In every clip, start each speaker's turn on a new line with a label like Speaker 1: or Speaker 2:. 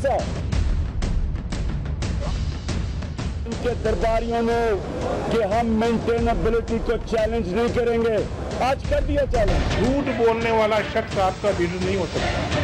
Speaker 1: सा। उनके दरबारियों ने कि हम मेंटेनेबिलिटी को चैलेंज नहीं करेंगे, आज कर दिया चैलेंज।
Speaker 2: झूठ बोलने वाला शख्स आपका लीडर नहीं हो सकता।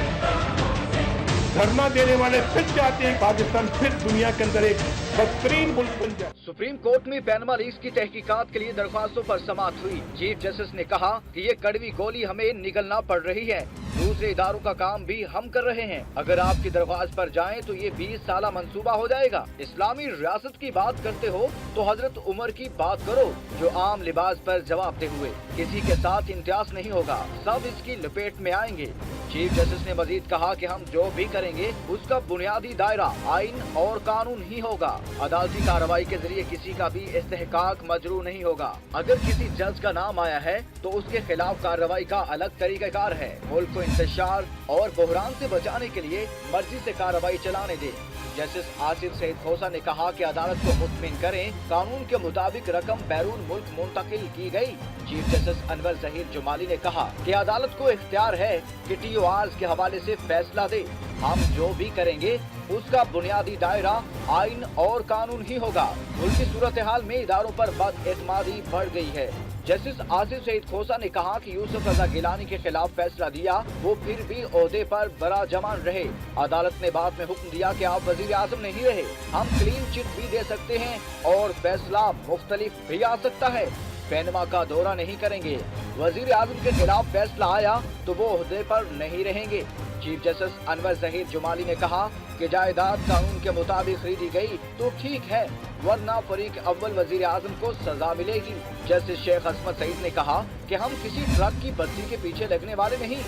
Speaker 2: धरना देने वाले फिर चाहते हैं पाकिस्तान फिर दुनिया के अंदर एक बदतरीन मुल्क बन जाए।
Speaker 3: सुप्रीम कोर्ट में पैनमा लीक्स की तहकीकात के लिए दरख्वास्तों पर समाअत हुई। चीफ जस्टिस ने कहा कि ये कड़वी गोली हमें निगलना पड़ रही है, दूसरे इदारों का काम भी हम कर रहे हैं। अगर आपकी दरख्वास्त पर जाएं तो ये 20 साला मंसूबा हो जाएगा। इस्लामी रियासत की बात करते हो तो हजरत उमर की बात करो, जो आम लिबास पर जवाब दे हुए। किसी के साथ इम्तियाज नहीं होगा, सब इसकी लपेट में आएंगे। चीफ जस्टिस ने मजीद कहा कि हम जो भी करेंगे उसका बुनियादी दायरा आइन और कानून ही होगा। अदालती कार्रवाई के जरिए किसी का भी इस्तेहकाक मजरू नहीं होगा। अगर किसी जज का नाम आया है तो उसके खिलाफ कार्रवाई का अलग तरीक़ाकार है। मुल्क को इंतशार और बहरान से बचाने के लिए मर्जी से कार्रवाई चलाने दें। जस्टिस आसिफ सईद खोसा ने कहा कि अदालत को मुतमिन करें, कानून के मुताबिक रकम बैरून मुल्क मुंतकिल की गई। चीफ जस्टिस अनवर ज़हीर जुमाली ने कहा कि अदालत को इख्तियार है कि TORs के हवाले से फैसला दे। हम जो भी करेंगे उसका बुनियादी दायरा आइन और कानून ही होगा। मुल्क की सूरत हाल में इदारों पर बदएतमादी बढ़ गई है। जस्टिस आसिफ सईद खोसा ने कहा कि यूसुफ रजा गिलानी के खिलाफ फैसला दिया, वो फिर भी ओहदे पर बरा जमान रहे। अदालत ने बाद में हुक्म दिया कि आप वजीर आजम नहीं रहे, हम क्लीन चिट भी दे सकते हैं और फैसला मुख्तलिफ भी आ सकता है। पैनमा का दौरा नहीं करेंगे। वजीर आजम के खिलाफ फैसला आया तो वो ओहदे पर नहीं रहेंगे। चीफ जस्टिस अनवर ज़हीर जुमाली ने कहा कि जायदाद कानून के मुताबिक खरीदी गई तो ठीक है, वरना फरीक अव्वल वजीर आजम को सजा मिलेगी। जस्टिस शेख असमत सईद ने कहा कि हम किसी ट्रक की बत्ती के पीछे लगने वाले नहीं।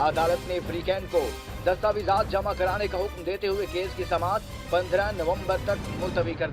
Speaker 3: अदालत ने फ्रीकैन को दस्तावेजात जमा कराने का हुक्म देते हुए केस की समाअत 15 नवंबर तक मुलतवी कर दी।